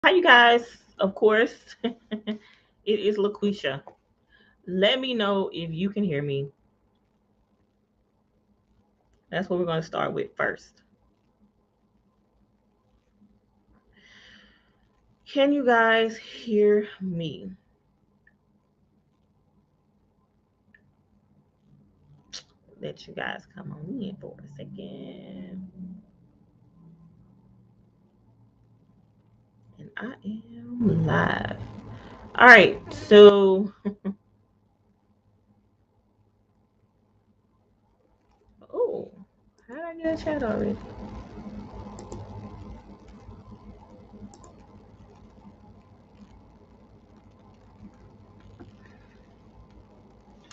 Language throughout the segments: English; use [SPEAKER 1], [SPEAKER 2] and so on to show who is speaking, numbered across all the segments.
[SPEAKER 1] Hi, you guys. Of course, it is LaQueisha. Let me know if you can hear me. That's what we're going to start with first. Can you guys hear me? Let you guys come on in for a second. And I am live. All right. So, oh, how did I get a chat already?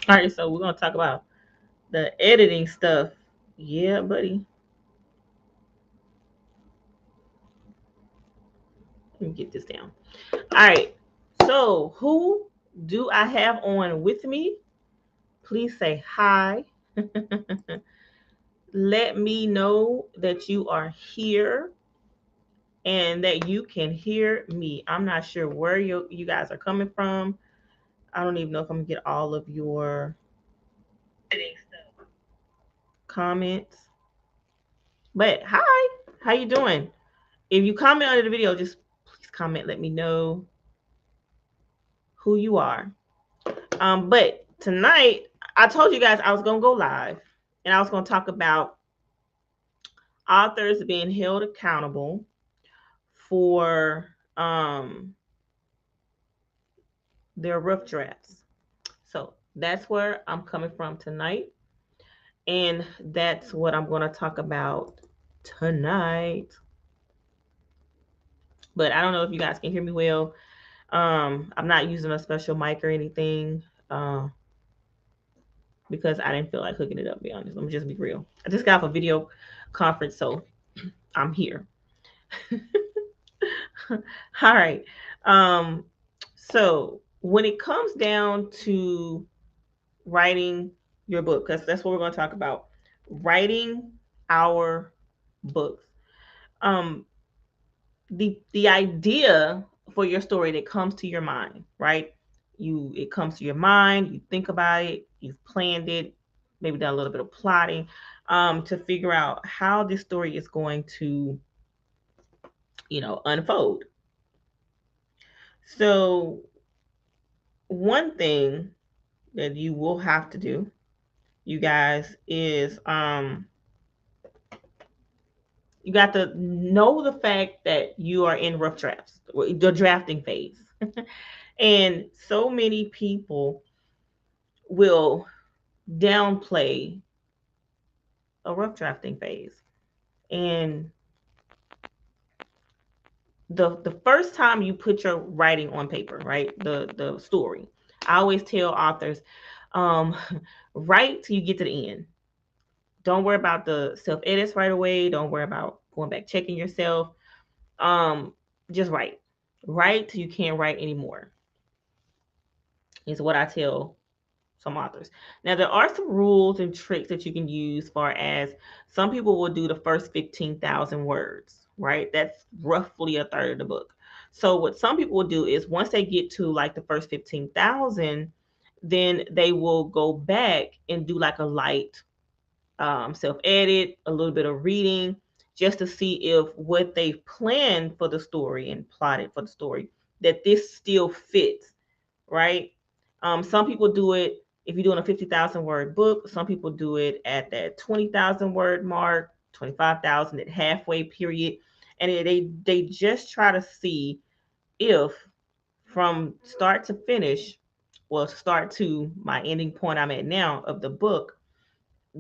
[SPEAKER 1] All right. So, we're going to talk about the editing stuff. Yeah, buddy. Let me get this down. All right. So, who do I have on with me? Please say hi. Let me know that you are here and that you can hear me. I'm not sure where you guys are coming from. I don't even know if I'm gonna get all of your comments. But hi, how you doing? If you comment under the video, just please comment. Let me know who you are. But tonight I told you guys I was gonna go live and I was gonna talk about authors being held accountable for their rough drafts. So that's where I'm coming from tonight. And that's what I'm going to talk about tonight. But I don't know if you guys can hear me well. I'm not using a special mic or anything because I didn't feel like hooking it up, to be honest. Let me just be real. I just got off a video conference, so I'm here. All right. Um, so when it comes down to writing your book, because that's what we're going to talk about, writing our books. Um, the idea for your story that comes to your mind, right? It comes to your mind, you think about it, you've planned it, maybe done a little bit of plotting to figure out how this story is going to, unfold. So one thing that you will have to do, you guys, is you got to know the fact that you are in rough drafts, the drafting phase. And so many people will downplay a rough drafting phase. And the first time you put your writing on paper, right? The story. I always tell authors, um, write till you get to the end. Don't worry about the self edits right away. Don't worry about going back checking yourself. Um, just write. Write till you can't write anymore. Is what I tell some authors. Now there are some rules and tricks that you can use far as some people will do the first 15,000 words, right? That's roughly a third of the book. So what some people will do is once they get to like the first 15,000, then they will go back and do like a light self edit, a little bit of reading, just to see if what they've planned for the story and plotted for the story, that this still fits, right? Some people do it if you're doing a 50,000 word book. Some people do it at that 20,000 word mark, 25,000 at halfway period, and they just try to see if from start to finish, well, start to my ending point I'm at now of the book,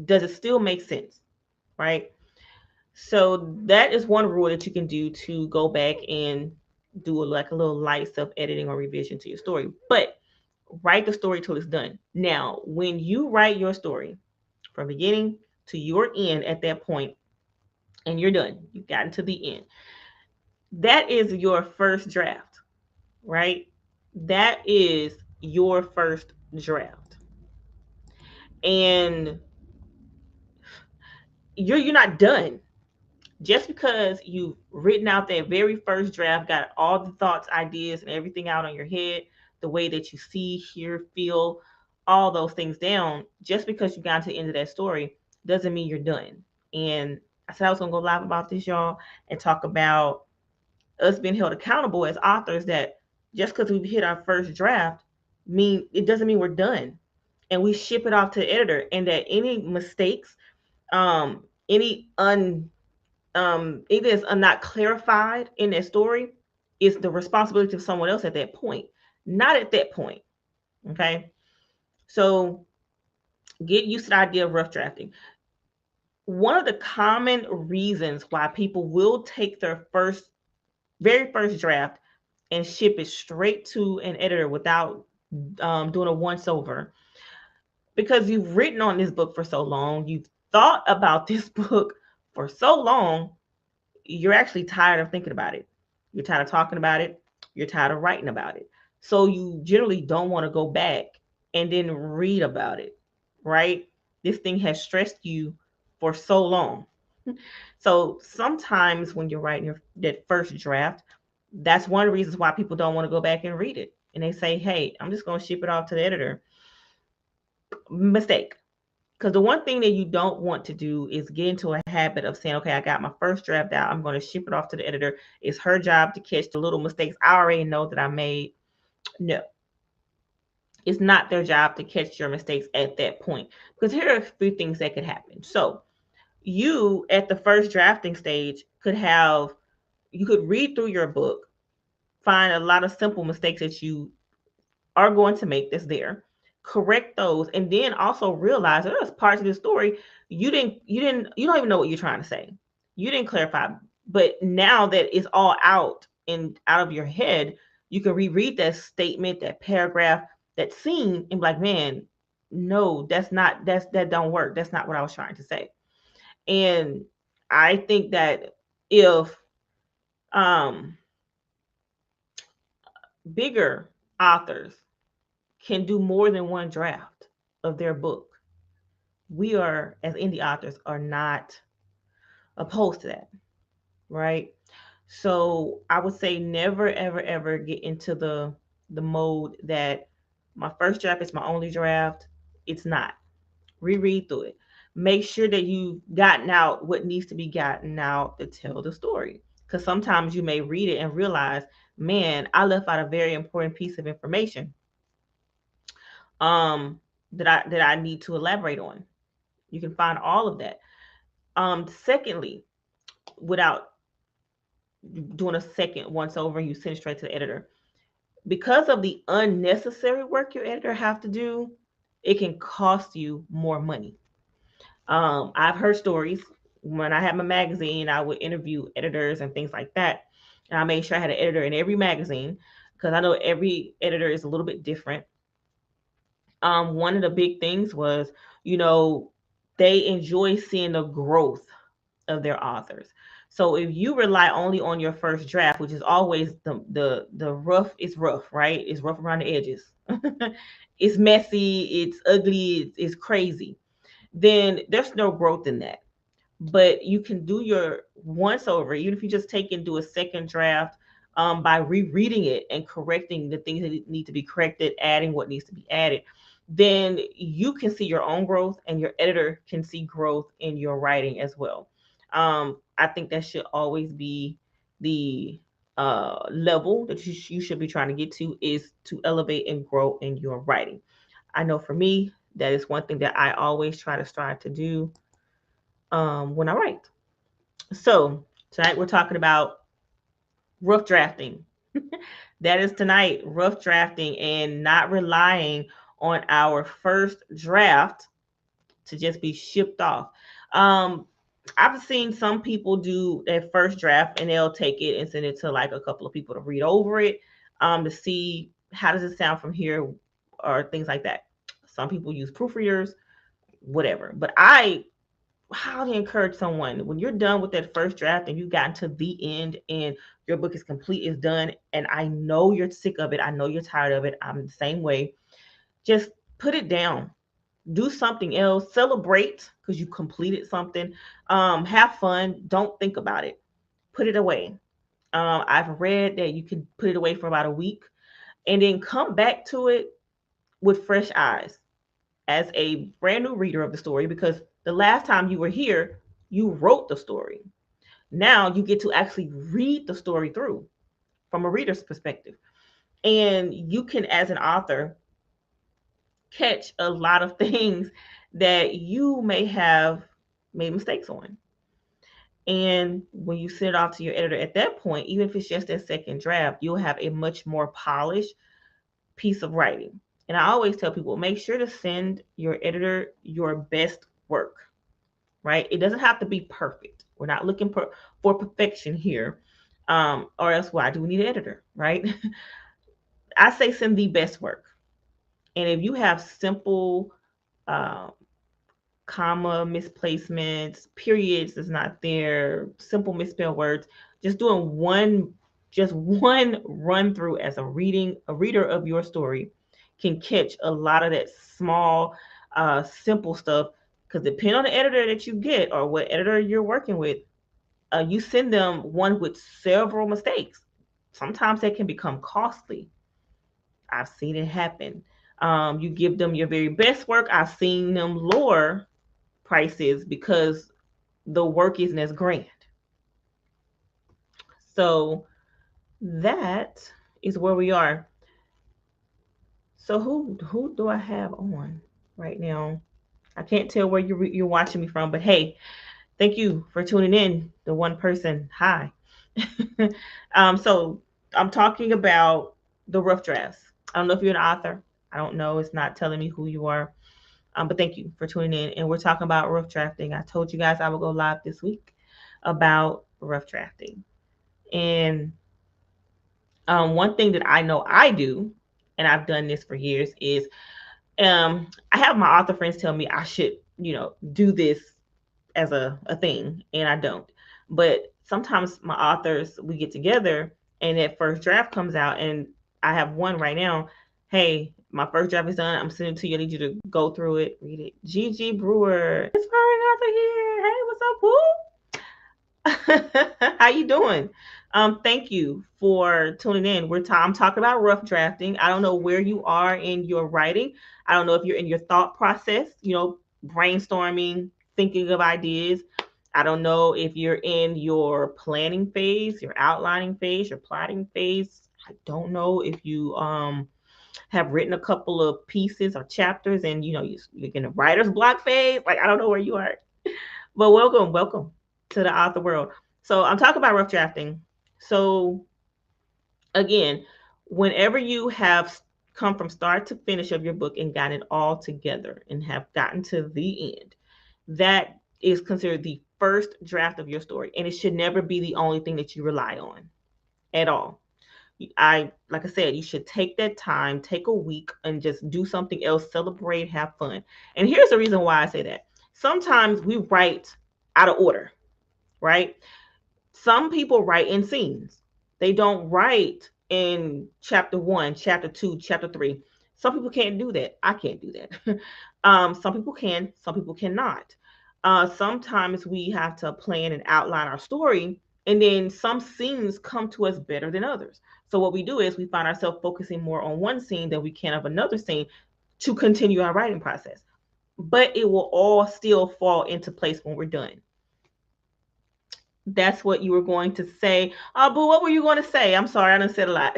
[SPEAKER 1] does it still make sense, right? So that is one rule that you can do to go back and do like a little light self editing or revision to your story. But write the story till it's done. Now, when you write your story from beginning to your end at that point, and you're done, you've gotten to the end, that is your first draft, right? That is your first draft. And you're not done. Just because you've written out that very first draft, got all the thoughts, ideas, and everything out on your head, the way that you see, hear, feel, all those things down, just because you got to the end of that story doesn't mean you're done. And I said I was gonna go live about this, y'all, and talk about us being held accountable as authors, that just because we've hit our first draft mean it doesn't mean we're done. And we ship it off to the editor, and that any mistakes, any anything that's not clarified in that story is the responsibility of someone else at that point, not at that point. Okay. So get used to the idea of rough drafting. One of the common reasons why people will take their very first draft and ship it straight to an editor without doing a once over, because you've written on this book for so long, you've thought about this book for so long, you're actually tired of thinking about it. You're tired of talking about it. You're tired of writing about it. So you generally don't want to go back and then read about it, right? This thing has stressed you for so long. So sometimes when you're writing that first draft, that's one of the reasons why people don't want to go back and read it. And they say, hey, I'm just going to ship it off to the editor. Mistake. Because the one thing that you don't want to do is get into a habit of saying, okay, I got my first draft out. I'm going to ship it off to the editor. It's her job to catch the little mistakes I already know that I made. No, it's not their job to catch your mistakes at that point. Because here are a few things that could happen. So, you at the first drafting stage you could read through your book, find a lot of simple mistakes that you are going to make that's there, correct those, and then also realize that there's parts of the story you don't even know what you're trying to say. You didn't clarify, but now that it's all out and out of your head, you can reread that statement, that paragraph, that scene, and be like, man, no, that don't work. That's not what I was trying to say. And I think that if um bigger authors can do more than one draft of their book, we are, as indie authors, are not opposed to that, right? So I would say never, ever, ever get into the mode that my first draft is my only draft. It's not. Reread through it. Make sure that you've gotten out what needs to be gotten out to tell the story. Because sometimes you may read it and realize, man, I left out a very important piece of information um, that I need to elaborate on. You can find all of that. Secondly, without doing a second once over, you send it straight to the editor. Because of the unnecessary work your editor have to do, it can cost you more money. I've heard stories when I had my magazine, I would interview editors and things like that. And I made sure I had an editor in every magazine because I know every editor is a little bit different. One of the big things was, you know, they enjoy seeing the growth of their authors. So if you rely only on your first draft, which is always the rough, it's rough, right? It's rough around the edges. It's messy, it's ugly, it's crazy. Then there's no growth in that. But you can do your once over, even if you just take and do a second draft, by rereading it and correcting the things that need to be corrected, adding what needs to be added. Then you can see your own growth, and your editor can see growth in your writing as well. I think that should always be the level that you should be trying to get to, is to elevate and grow in your writing. I know for me, that is one thing that I always try to strive to do when I write. So tonight we're talking about rough drafting. That is tonight, rough drafting and not relying on our first draft to just be shipped off. Um, I've seen some people do their first draft and they'll take it and send it to like a couple of people to read over it, to see how does it sound from here or things like that. Some people use proofreaders, whatever. But I highly encourage someone, when you're done with that first draft and you've gotten to the end and your book is complete, is done, and I know you're sick of it, I know you're tired of it, I'm the same way, just put it down. Do something else, celebrate because you completed something. Have fun, don't think about it, put it away. I've read that you can put it away for about a week and then come back to it with fresh eyes as a brand new reader of the story, because the last time you were here, you wrote the story. Now you get to actually read the story through from a reader's perspective. And you can, as an author, catch a lot of things that you may have made mistakes on. And when you send it off to your editor at that point, even if it's just a second draft, you'll have a much more polished piece of writing. And I always tell people, make sure to send your editor your best work, right? It doesn't have to be perfect. We're not looking for perfection here. Or else why do we need an editor, right? I say send the best work. And if you have simple uh, comma misplacements, periods is not there, simple misspelled words, just doing one run through as a reader of your story can catch a lot of that small, simple stuff. Because depending on the editor that you get or what editor you're working with, you send them one with several mistakes. Sometimes that can become costly. I've seen it happen. You give them your very best work. I've seen them lower prices because the work isn't as grand. So that is where we are. So who do I have on right now? I can't tell where you're watching me from, but hey, thank you for tuning in. The one person, hi. So I'm talking about the rough drafts. I don't know if you're an author. I don't know. It's not telling me who you are. But thank you for tuning in. And we're talking about rough drafting. I told you guys I will go live this week about rough drafting. And one thing that I know I do, and I've done this for years, is I have my author friends tell me I should, do this as a thing, and I don't. But sometimes my authors, we get together and that first draft comes out, and I have one right now. Hey, my first draft is done. I'm sending it to you. I need you to go through it, read it. Gigi Brewer, inspiring author here. Hey, what's up, woo? How you doing? Thank you for tuning in. I'm talking about rough drafting. I don't know where you are in your writing. I don't know if you're in your thought process, brainstorming, thinking of ideas. I don't know if you're in your planning phase, your outlining phase, your plotting phase. I don't know if you have written a couple of pieces or chapters and you're in a writer's block phase. Like, I don't know where you are. But welcome to the author world. So I'm talking about rough drafting. So again, whenever you have come from start to finish of your book and gotten it all together and have gotten to the end, that is considered the first draft of your story. And it should never be the only thing that you rely on at all. Like I said, you should take that time, take a week and just do something else, celebrate, have fun. And here's the reason why I say that. Sometimes we write out of order, right? Some people write in scenes. They don't write in chapter 1, chapter 2, chapter 3. Some people can't do that. I can't do that. Some people can, some people cannot. Sometimes we have to plan and outline our story, and then some scenes come to us better than others. So what we do is we find ourselves focusing more on one scene than we can of another scene to continue our writing process. But it will all still fall into place when we're done. That's what you were going to say. But what were you going to say? I'm sorry, I done said a lot.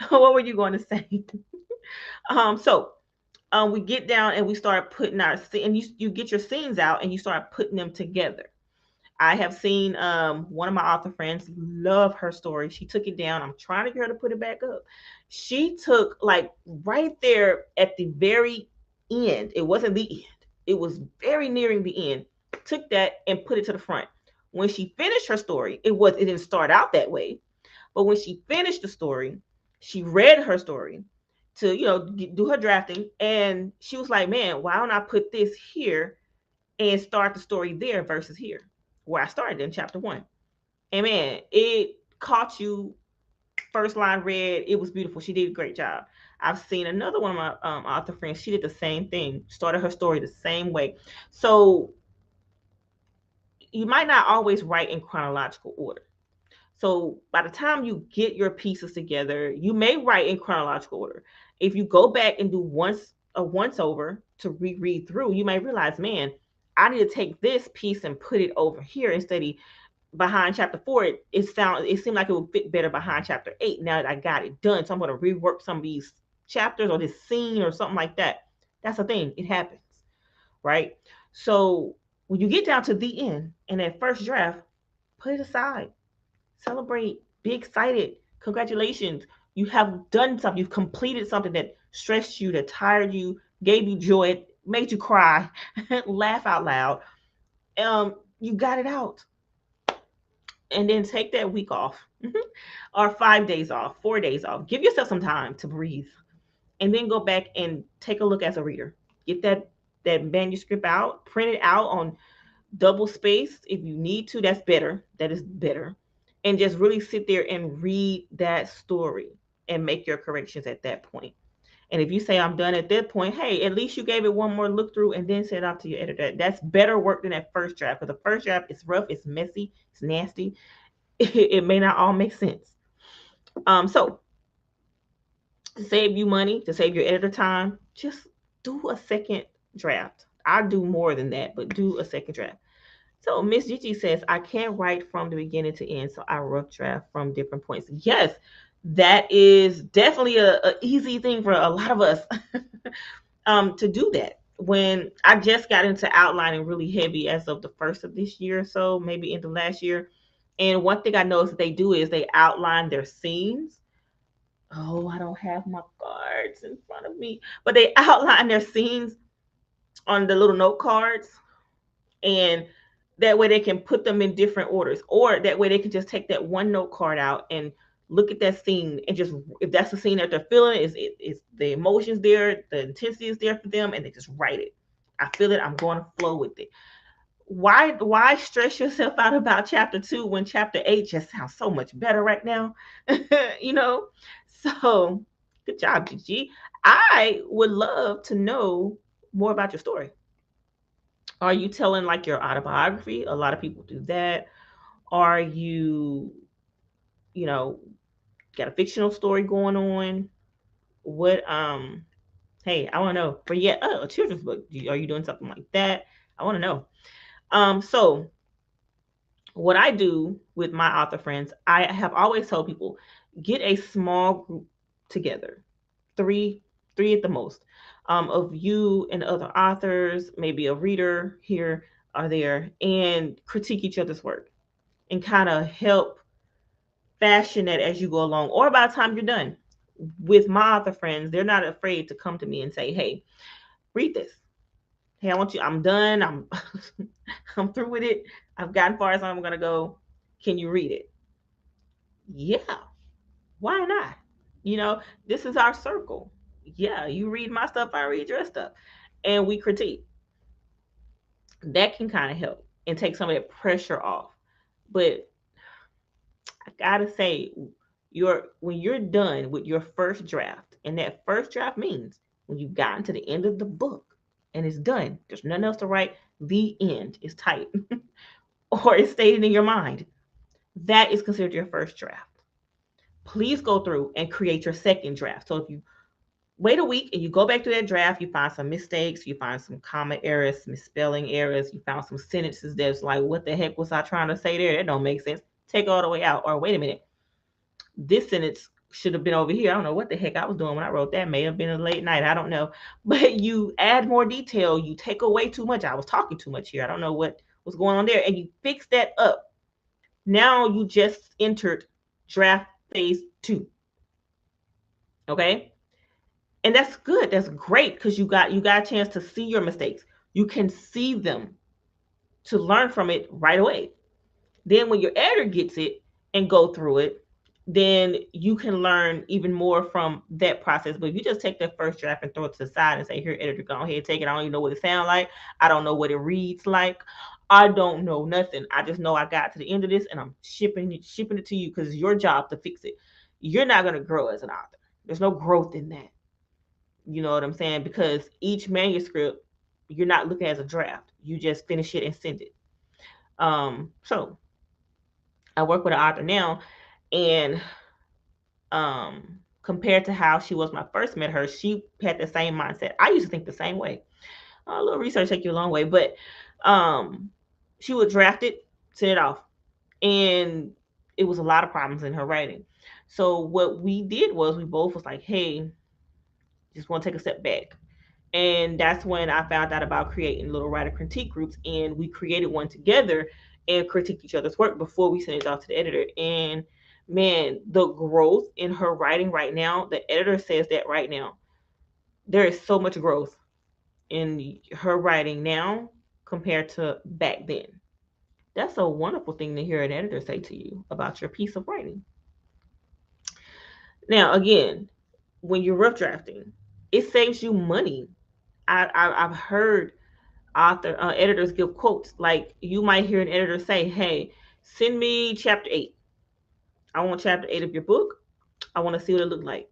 [SPEAKER 1] What were you going to say? So we get down and we start putting and you get your scenes out and you start putting them together. I have seen one of my author friends, love her story. She took it down. I'm trying to get her to put it back up. She took, like, right there at the very end. It wasn't the end. It was very nearing the end. Took that and put it to the front. When she finished her story, it didn't start out that way. But when she finished the story, she read her story to, do her drafting. And she was like, man, why don't I put this here and start the story there versus here, where I started in chapter 1. And man, it caught you first line read, it was beautiful. She did a great job. I've seen another one of my author friends. She did the same thing. Started her story the same way. So you might not always write in chronological order. So by the time you get your pieces together, you may write in chronological order. If you go back and do once over to reread through, you may realize, man, I need to take this piece and put it over here instead of behind chapter 4. It seemed like it would fit better behind chapter 8 now that I got it done. So I'm going to rework some of these chapters or this scene or something like that. That's a thing. It happens, right? So when you get down to the end and that first draft, put it aside. Celebrate. Be excited. Congratulations. You have done something. You've completed something that stressed you, that tired you, gave you joy, made you cry, laugh out loud. You got it out. And then take that week off or 5 days off, 4 days off. Give yourself some time to breathe and then go back and take a look as a reader. Get that manuscript out, print it out on double space if you need to. That's better. That is better. And just really sit there and read that story and make your corrections at that point. And if you say I'm done at that point, hey, at least you gave it one more look through and then send it out to your editor. That's better work than that first draft, because the first draft is rough, it's messy, it's nasty. It may not all make sense. So to save you money, to save your editor time, just do a second draft. I'll do more than that, but do a second draft. So Miss Gigi says, I can't write from the beginning to end, so I rough draft from different points. Yes, that is definitely a easy thing for a lot of us to do that. When I just got into outlining really heavy as of the first of this year or so, maybe into last year. And one thing I noticed that they do is they outline their scenes. Oh, I don't have my cards in front of me, but they outline their scenes on the little note cards, and that way they can put them in different orders, or that way they can just take that one note card out and look at that scene and just, if that's the scene that they're feeling, is the emotions there, the intensity is there for them, and they just write it. I feel it, I'm going to flow with it. Why stress yourself out about chapter 2 when chapter 8 just sounds so much better right now? you know so good job, Gigi. I would love to know more about your story. Are you telling like your autobiography? A lot of people do that. Are you, you know, got a fictional story going on? What hey, I want to know. For yet a children's book. Are you doing something like that? I want to know. So what I do with my author friends, I have always told people, get a small group together. Three, three at the most. Of you and other authors, maybe a reader here or there, and critique each other's work and kind of help fashion it as you go along, or by the time you're done. With my author friends, they're not afraid to come to me and say, hey, read this. Hey, I want you, I'm done. I'm through with it. I've gotten far as I'm gonna go. Can you read it? Yeah, why not? This is our circle. Yeah, you read my stuff, I read your stuff. And we critique. That can kind of help and take some of that pressure off. But I gotta say, when you're done with your first draft, and that first draft means when you've gotten to the end of the book and it's done, there's nothing else to write, the end is tight, or it's stated in your mind. That is considered your first draft. Please go through and create your second draft. So if you wait a week and you go back to that draft, you find some mistakes, you find some comma errors, misspelling errors, you found some sentences that's like, what the heck was I trying to say there? That don't make sense. Take it all the way out. Or wait a minute, this sentence should have been over here. I don't know what the heck I was doing when I wrote that. May have been a late night. I don't know. But you add more detail. You take away too much. I was talking too much here. I don't know what was going on there. And you fix that up. Now you just entered draft phase 2. Okay. And that's good. That's great, because you got a chance to see your mistakes. You can see them to learn from it right away. Then when your editor gets it and go through it, then you can learn even more from that process. But if you just take that first draft and throw it to the side and say, here, editor, go ahead, take it. I don't even know what it sounds like. I don't know what it reads like. I don't know nothing. I just know I got to the end of this and I'm shipping it to you because it's your job to fix it. you're not going to grow as an author. There's no growth in that. You know what I'm saying? Because each manuscript, you're not looking at as a draft. You just finish it and send it. So I work with an author now, and compared to how she was when I first met her, she had the same mindset. I used to think the same way. A little research take you a long way, but um, she would draft it, send it off, and it was a lot of problems in her writing. So what we did was we both was like, hey, just want to take a step back. And that's when I found out about creating little writer critique groups, and we created one together and critiqued each other's work before we sent it off to the editor. And man, the growth in her writing right now, the editor says that right now, there is so much growth in her writing now compared to back then. That's a wonderful thing to hear an editor say to you about your piece of writing. Now, again, when you're rough drafting, it saves you money. I've heard editors give quotes like you might hear an editor say, "Hey, send me chapter 8. I want chapter 8 of your book. I want to see what it looked like."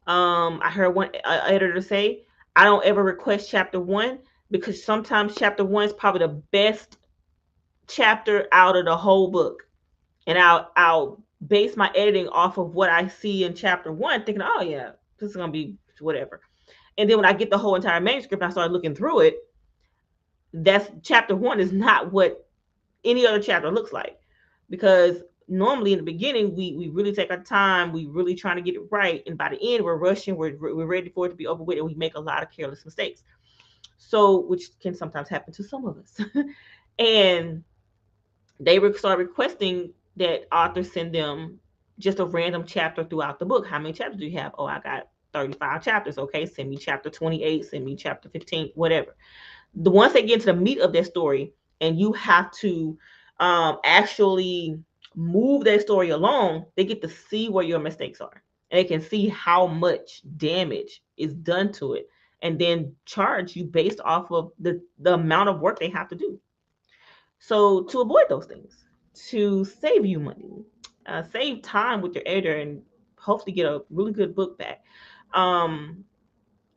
[SPEAKER 1] I heard one editor say, "I don't ever request chapter 1 because sometimes chapter 1 is probably the best chapter out of the whole book, and I'll base my editing off of what I see in chapter 1, thinking, oh yeah, this is gonna be whatever." And then when I get the whole entire manuscript, I started looking through it. That's chapter 1 is not what any other chapter looks like, because normally in the beginning we really take our time, we really trying to get it right, and by the end we're rushing, we're ready for it to be over with, and we make a lot of careless mistakes, so which can sometimes happen to some of us. And they start requesting that authors send them just a random chapter throughout the book. How many chapters do you have? Oh, I got 35 chapters. Okay, send me chapter 28, send me chapter 15, whatever. The once they get into the meat of their story, and you have to actually move their story along, they get to see where your mistakes are, and they can see how much damage is done to it, and then charge you based off of the amount of work they have to do. So to avoid those things, to save you money, save time with your editor, and hopefully get a really good book back, um,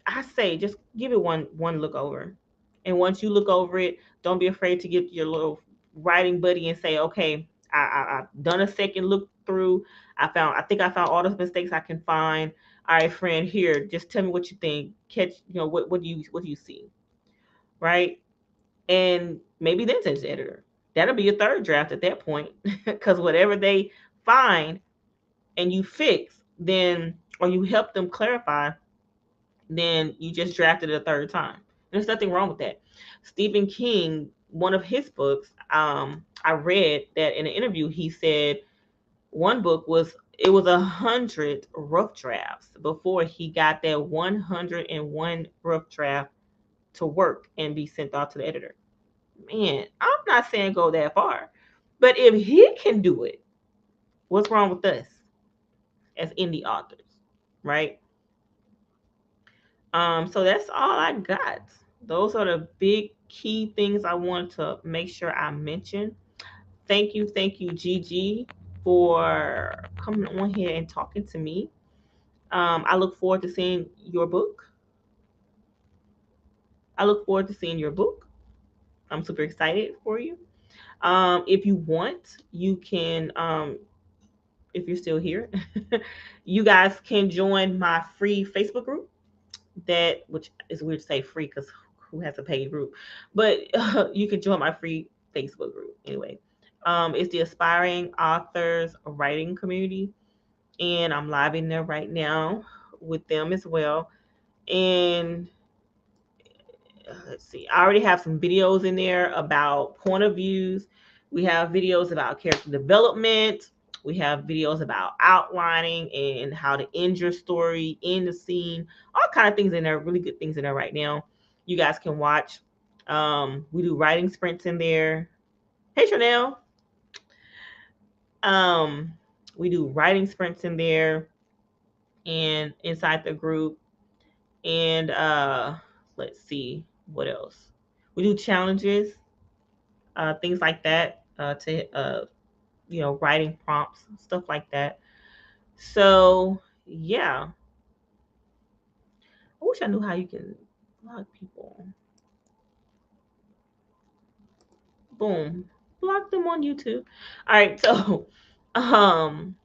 [SPEAKER 1] I say just give it one look over. And once you look over it, don't be afraid to get your little writing buddy and say, okay, I've done a second look through. I think I found all the mistakes I can find. All right, friend, here, just tell me what you think. Catch, what do you see, right? And maybe then send to the editor. That'll be your third draft at that point, because whatever they find and you fix, then or you help them clarify, then you just drafted it a third time. There's nothing wrong with that. Stephen King, one of his books, I read that in an interview he said one book was it was 100 rough drafts before he got that 101 rough draft to work and be sent off to the editor. Man, I'm not saying go that far, but if he can do it, what's wrong with us as indie authors, right? So that's all I got. Those are the big key things I wanted to make sure I mention. Thank you, Gigi, for coming on here and talking to me. I look forward to seeing your book. I look forward to seeing your book. I'm super excited for you. If you want, you can, if you're still here, you guys can join my free Facebook group. That which is weird to say free because who has a paid group, but you can join my free Facebook group anyway. It's the Aspiring Authors Writing Community, and I'm live in there right now with them as well. And let's see, I already have some videos in there about point of views. We have videos about character development. We have videos about outlining and how to end your story in the scene. All kind of things in there, really good things in there right now. You guys can watch. We do writing sprints in there. Hey Chanel. Um, we do writing sprints in there and inside the group. And let's see what else. We do challenges, things like that, to writing prompts, stuff like that. So yeah, I wish I knew how you can block people. Boom, block them on YouTube. All right, so um,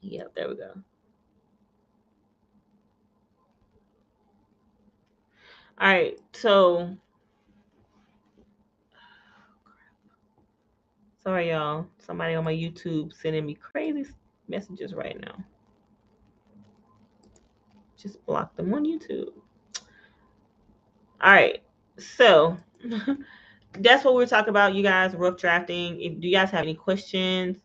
[SPEAKER 1] yeah, there we go. All right, so sorry y'all. Somebody on my YouTube sending me crazy messages right now. Just block them on YouTube. All right, so that's what we're talking about, you guys. Rough drafting. If do you guys have any questions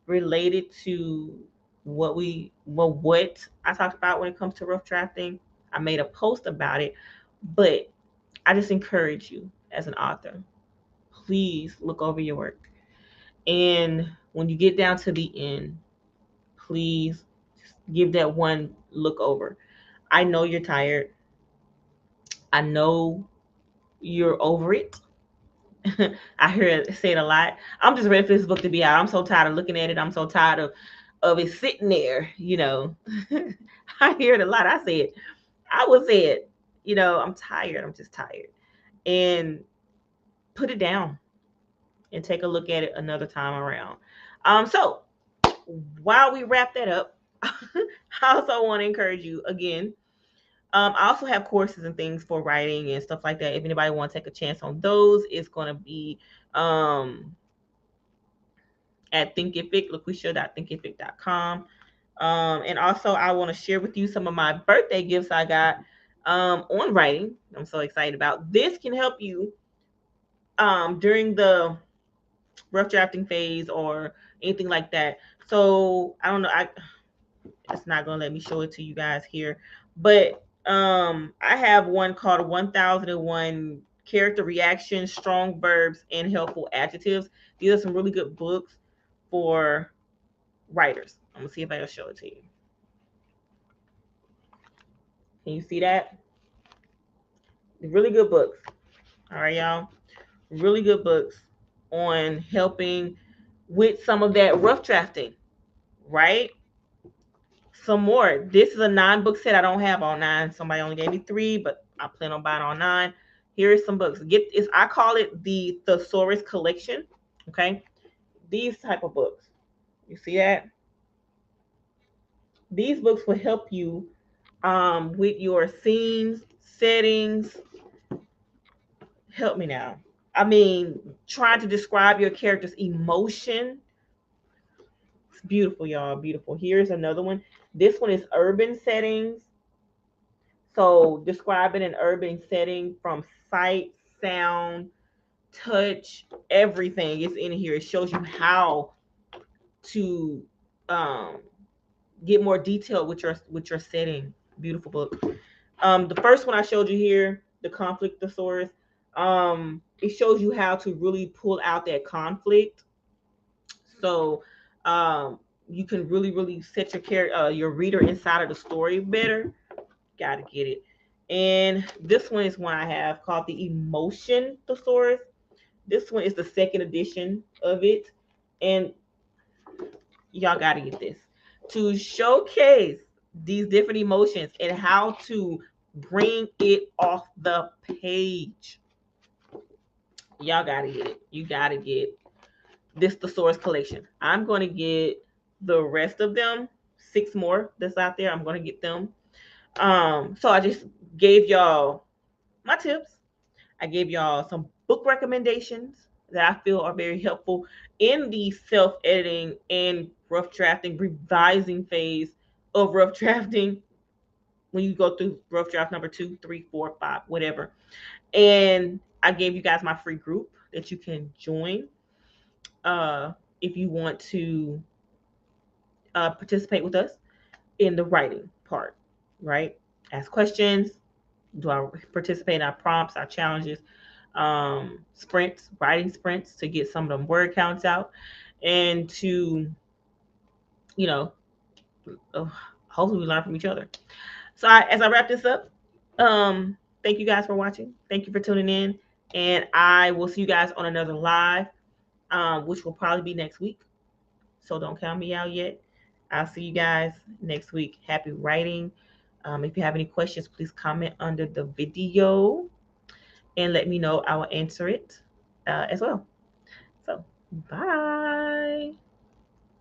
[SPEAKER 1] related to what I talked about when it comes to rough drafting, I made a post about it, but I just encourage you as an author, please look over your work. And when you get down to the end, please give that one look over. I know you're tired. I know you're over it. I hear it said a lot. I'm just ready for this book to be out. I'm so tired of looking at it. I'm so tired of it sitting there, you know. I hear it a lot. I said, I would say it, you know, I'm tired. I'm just tired. And put it down and take a look at it another time around. So while we wrap that up, I also want to encourage you again. I also have courses and things for writing and stuff like that. If anybody want to take a chance on those, it's going to be at Thinkific, LaQueisha.thinkific.com. And also, I want to share with you some of my birthday gifts I got on writing. I'm so excited about. This can help you during the rough drafting phase or anything like that. So I don't know. It's not gonna let me show it to you guys here, but I have one called 1001 Character Reactions, Strong Verbs, and Helpful Adjectives. These are some really good books for writers. I'm gonna see if I can show it to you. Can you see that? Really good books. All right, y'all. Really good books on helping with some of that rough drafting, right? Some more. This is a 9 book set. I don't have all 9. Somebody only gave me 3, but I plan on buying all 9. Here are some books. Get this. I call it the Thesaurus Collection. Okay, these type of books. You see that? These books will help you with your scenes, settings. Help me now. I mean, trying to describe your character's emotion. It's beautiful, y'all. Beautiful. Here's another one. This one is urban settings. So describing an urban setting from sight, sound, touch, everything is in here. It shows you how to um, get more detail with your setting. Beautiful book. The first one I showed you here, the conflict thesaurus, it shows you how to really pull out that conflict. So um, you can really set your reader inside of the story better. Gotta get it. And this one is one I have called the Emotion Thesaurus. This one is the second edition of it. And y'all gotta get this to showcase these different emotions and how to bring it off the page. Y'all gotta get it. You gotta get this thesaurus collection. I'm gonna get the rest of them, 6 more that's out there. I'm gonna get them. So I just gave y'all my tips. I gave y'all some book recommendations that I feel are very helpful in the self editing and rough drafting, revising phase of rough drafting when you go through rough draft number 2, 3, 4, 5, whatever. And I gave you guys my free group that you can join if you want to participate with us in the writing part, right? Ask questions. Do I participate in our prompts, our challenges, sprints, writing sprints to get some of them word counts out and to, you know, uh, hopefully we learn from each other. So as I wrap this up, thank you guys for watching. Thank you for tuning in. And I will see you guys on another live, which will probably be next week. So don't count me out yet. I'll see you guys next week. Happy writing. If you have any questions, please comment under the video and let me know. I will answer it as well. So, bye.